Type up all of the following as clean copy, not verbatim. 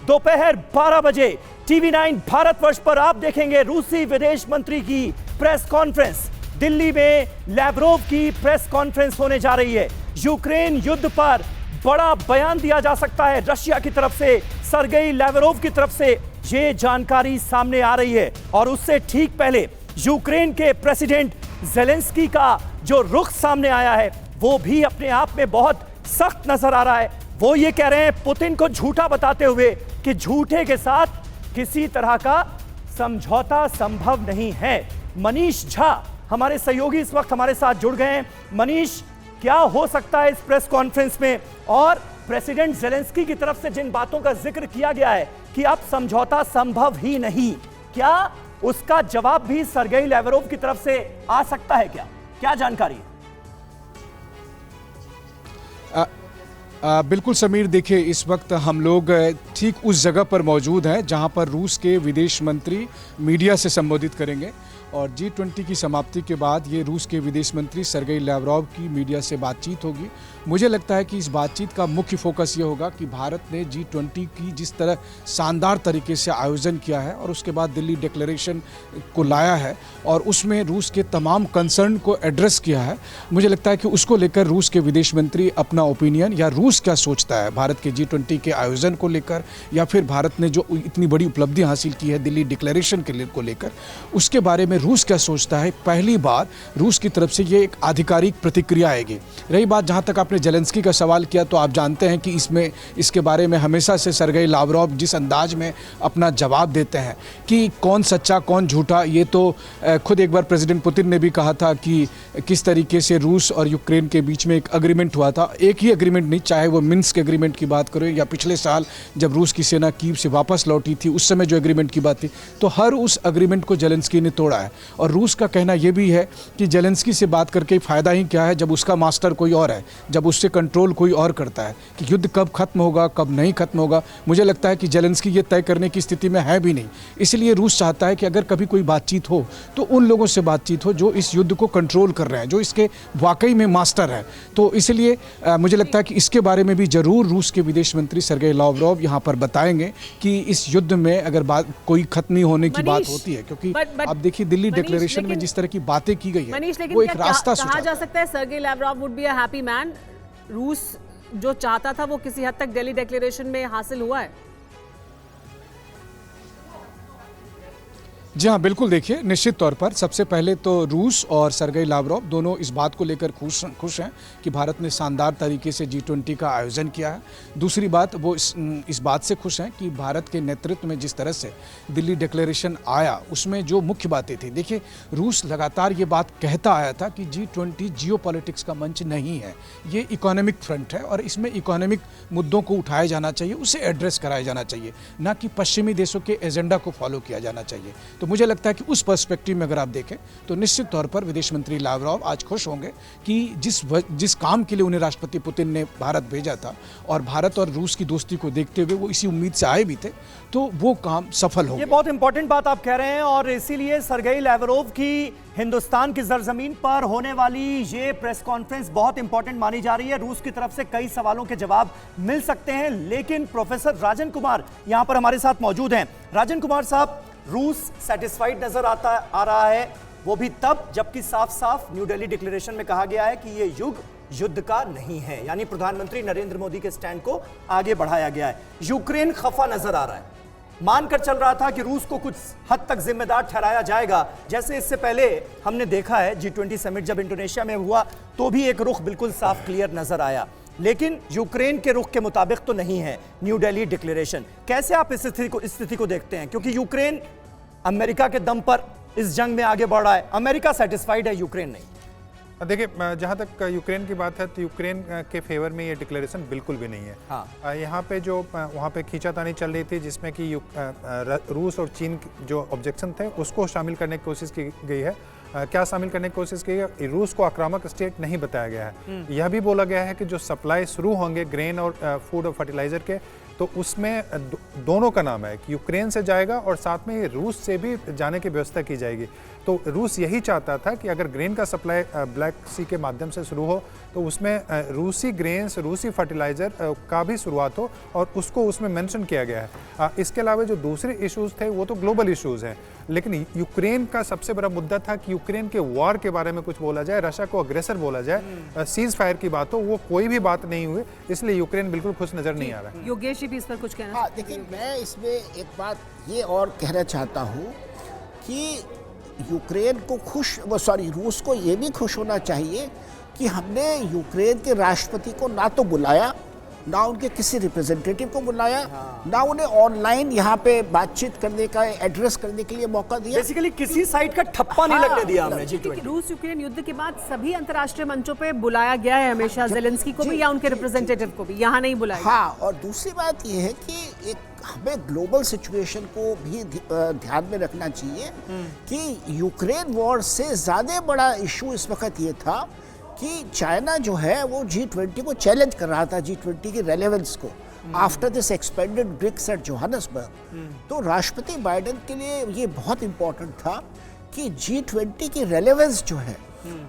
दोपहर 12 बजे टीवी 9 भारतवर्ष पर आप देखेंगे रूसी विदेश मंत्री की प्रेस कॉन्फ्रेंस। दिल्ली में लैवरोव की प्रेस कॉन्फ्रेंस होने जा रही है। यूक्रेन युद्ध पर बड़ा बयान दिया जा सकता है रशिया की तरफ से, सर्गेई लैवरोव की तरफ से ये जानकारी सामने आ रही है। और उससे ठीक पहले यूक्रेन के प्रेसिडेंट ज़ेलेंस्की का जो रुख सामने आया है वो भी अपने आप में बहुत सख्त नजर आ रहा है। वो ये कह रहे हैं पुतिन को झूठा बताते हुए कि झूठे के साथ किसी तरह का समझौता संभव नहीं है। मनीष झा हमारे सहयोगी इस वक्त हमारे साथ जुड़ गए हैं। मनीष, क्या हो सकता है इस प्रेस कॉन्फ्रेंस में, और प्रेसिडेंट ज़ेलेंस्की की तरफ से जिन बातों का जिक्र किया गया है कि अब समझौता संभव ही नहीं, क्या उसका जवाब भी सर्गेई लैवरोव की तरफ से आ सकता है? क्या जानकारी है? बिल्कुल समीर, देखिए इस वक्त हम लोग ठीक उस जगह पर मौजूद हैं जहां पर रूस के विदेश मंत्री मीडिया से संबोधित करेंगे। और G20 की समाप्ति के बाद ये रूस के विदेश मंत्री सर्गेई लैवरोव की मीडिया से बातचीत होगी। मुझे लगता है कि इस बातचीत का मुख्य फोकस ये होगा कि भारत ने G20 की जिस तरह शानदार तरीके से आयोजन किया है और उसके बाद दिल्ली डिक्लेरेशन को लाया है और उसमें रूस के तमाम कंसर्न को एड्रेस किया है, मुझे लगता है कि उसको लेकर रूस के विदेश मंत्री अपना ओपिनियन या रूस क्या सोचता है भारत के G20 के आयोजन को लेकर, या फिर भारत ने जो इतनी बड़ी उपलब्धि हासिल की है दिल्ली डिक्लेरेशन को लेकर, उसके बारे में रूस क्या सोचता है। पहली बार रूस की तरफ से ये एक आधिकारिक प्रतिक्रिया आएगी। रही बात जहाँ तक आपने ज़ेलेंस्की का सवाल किया, तो आप जानते हैं कि इसके बारे में हमेशा से सर्गेई लैवरोव जिस अंदाज में अपना जवाब देते हैं कि कौन सच्चा कौन झूठा, ये तो खुद एक बार प्रेसिडेंट पुतिन ने भी कहा था कि किस तरीके से रूस और यूक्रेन के बीच में एक अग्रीमेंट हुआ था। एक ही अग्रीमेंट नहीं, चाहे वो मिन्स्क एग्रीमेंट की बात करें या पिछले साल जब रूस की सेना कीव से वापस लौटी थी उस समय जो एग्रीमेंट की बात थी, तो हर उस अग्रीमेंट को ज़ेलेंस्की ने तोड़ा है। और रूस का कहना यह भी है कि ज़ेलेंस्की से बात करके फ़ायदा ही क्या है जब उसका मास्टर कोई और है, जब उससे कंट्रोल कोई और करता है कि युद्ध कब खत्म होगा कब नहीं खत्म होगा। मुझे लगता है कि ज़ेलेंस्की ये तय करने की स्थिति में है भी नहीं। इसलिए रूस चाहता है कि अगर कभी कोई बातचीत हो तो उन लोगों से बातचीत हो जो इस युद्ध को कंट्रोल कर रहे हैं, जो इसके वाकई में मास्टर हैं। तो इसलिए मुझे लगता है कि इसके बारे में भी ज़रूर रूस के विदेश मंत्री सर्गेई लैवरोव यहाँ पर बताएंगे कि इस युद्ध में अगर बात कोई खत्म नहीं होने की बात होती है, क्योंकि आप देखिए दिल्ली डिक्लेरेशन में जिस तरह की बातें की गई है वो एक रास्ता कहा जा सकता है Sergei Lavrov would be a happy man. रूस जो चाहता था वो किसी हद तक दिल्ली डिक्लेरेशन में हासिल हुआ है। जी हाँ, बिल्कुल। देखिए निश्चित तौर पर सबसे पहले तो रूस और सर्गेई लैवरोव दोनों इस बात को लेकर खुश हैं कि भारत ने शानदार तरीके से G20 का आयोजन किया है। दूसरी बात, वो इस बात से खुश हैं कि भारत के नेतृत्व में जिस तरह से दिल्ली डिक्लेरेशन आया उसमें जो मुख्य बातें थी। देखिए रूस लगातार ये बात कहता आया था कि G20 जियोपॉलिटिक्स का मंच नहीं है, ये इकोनॉमिक फ्रंट है और इसमें इकोनॉमिक मुद्दों को उठाया जाना चाहिए, उसे एड्रेस कराया जाना चाहिए, ना कि पश्चिमी देशों के एजेंडा को फॉलो किया जाना चाहिए। तो मुझे लगता है कि उस पर्सपेक्टिव में अगर आप देखें तो निश्चित तौर पर विदेश मंत्री लैवरोव आज खुश होंगे कि जिस काम के लिए उन्हें राष्ट्रपति पुतिन ने भारत भेजा था और भारत और रूस की दोस्ती को देखते हुए वो इसी उम्मीद से आए भी थे, तो वो काम सफल हो गया। ये बहुत इंपॉर्टेंट बात आप कह रहे हैं और इसीलिए सर्गेई लैवरोव की हिंदुस्तान की सरजमीन पर होने वाली ये प्रेस कॉन्फ्रेंस बहुत इंपॉर्टेंट मानी जा रही है। रूस की तरफ से कई सवालों के जवाब मिल सकते हैं, लेकिन प्रोफेसर राजन कुमार यहां पर हमारे साथ मौजूद हैं। राजन कुमार साहब, रूस सेटिस्फाइड नजर आ रहा है, वो भी तब जबकि साफ साफ न्यू दिल्ली डिक्लेरेशन में कहा गया है कि ये युद्ध का नहीं है, यानी प्रधानमंत्री नरेंद्र मोदी के स्टैंड को आगे बढ़ाया गया है। यूक्रेन खफा नजर आ रहा है, मानकर चल रहा था कि रूस को कुछ हद तक जिम्मेदार ठहराया जाएगा, जैसे इससे पहले हमने देखा है G20 समिट जब इंडोनेशिया में हुआ तो भी एक रुख बिल्कुल साफ क्लियर नजर आया, लेकिन यूक्रेन के रुख के मुताबिक तो नहीं है न्यू दिल्ली डिक्लेरेशन। कैसे आप इस स्थिति को देखते हैं, क्योंकि यूक्रेन अमेरिका के दम पर इस जंग में आगे बढ़ रहा है, अमेरिका सेटिस्फाइड है, यूक्रेन नहीं। देखिए, जहाँ तक यूक्रेन की बात है तो यूक्रेन के फेवर में ये डिक्लेरेशन बिल्कुल भी नहीं है। हाँ। यहाँ पे जो वहाँ पे खींचातानी चल रही थी जिसमें कि रूस और चीन जो ऑब्जेक्शन थे उसको शामिल करने की कोशिश की गई है। क्या शामिल करने की कोशिश की है? रूस को आक्रामक स्टेट नहीं बताया गया है। यह भी बोला गया है कि जो सप्लाई शुरू होंगे ग्रेन और फूड और फर्टिलाइजर के, तो उसमें दोनों का नाम है कि यूक्रेन से जाएगा और साथ में रूस से भी जाने की व्यवस्था की जाएगी। तो रूस यही चाहता था कि अगर ग्रेन का सप्लाई ब्लैक सी के माध्यम से शुरू हो तो उसमें रूसी ग्रेन्स, रूसी फर्टिलाइज़र का भी शुरुआत हो और उसको उसमें मेंशन किया गया है। इसके अलावा जो दूसरे इश्यूज़ थे वो तो ग्लोबल इश्यूज़ हैं, लेकिन यूक्रेन का सबसे बड़ा मुद्दा था कि यूक्रेन के वॉर के बारे में कुछ बोला जाए, रशिया को अग्रेसर बोला जाए, सीज फायर की बात हो, वो कोई भी बात नहीं हुई, इसलिए यूक्रेन बिल्कुल खुश नज़र नहीं आ रहा है। योगेश जी भी इस पर कुछ कहना? हाँ, देखिए मैं इसमें एक बात ये और कहना चाहता हूँ कि यूक्रेन को रूस को ये भी खुश होना चाहिए कि हमने यूक्रेन के राष्ट्रपति को ना तो बुलाया, ना उनके किसी रिप्रेजेंटेटिव को बुलाया, ना उन्हें ऑनलाइन यहाँ पे बातचीत करने का, एड्रेस करने के लिए मौका दिया। बेसिकली किसी साइड का ठप्पा नहीं लगने दिया हमने G20। रूस यूक्रेन युद्ध के बाद सभी अंतर्राष्ट्रीय मंचों पे बुलाया गया है हमेशा, जेलेंस्की को भी या उनके रिप्रेजेंटेटिव को भी, यहाँ नहीं बुलाया। हाँ, और दूसरी बात ये है कि एक हमें ग्लोबल सिचुएशन को भी ध्यान में रखना चाहिए कि यूक्रेन वॉर से ज़्यादा बड़ा इशू इस वक्त ये था कि चाइना जो है वो G20 को चैलेंज कर रहा था, G20 की रेलेवेंस को, after this expanded BRICS at Johannesburg. तो राष्ट्रपति बाइडेन के लिए ये बहुत इंपॉर्टेंट था कि G20 की रेलेवेंस जो है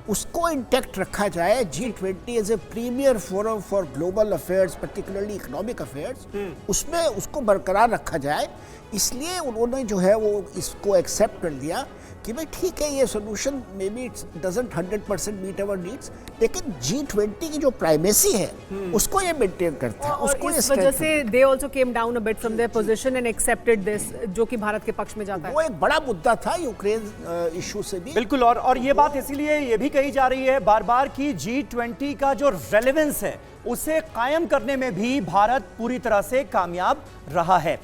उसको इंटैक्ट रखा जाए। G20 as a premier forum for global affairs, particularly economic affairs, उसमें उसको बरकरार रखा जाए। इसलिए उन्होंने जो है वो इसको एक्सेप्ट कर लिया कि भाई ठीक है, ये solution maybe it's doesn't 100% meet our needs, लेकिन G20 की जो प्राइमेसी है उसको ये मेंटेन करता है। उसको इस वजह से they also came down a bit from their position and accepted this, जो कि भारत के पक्ष में जाता है। वो एक बड़ा मुद्दा था यूक्रेन इशू से भी। बिल्कुल, और ये बात इसीलिए ये भी कही जा रही है बार बार कि G20 का जो रेलेवेंस है उसे कायम करने में भी भारत पूरी तरह से कामयाब रहा है।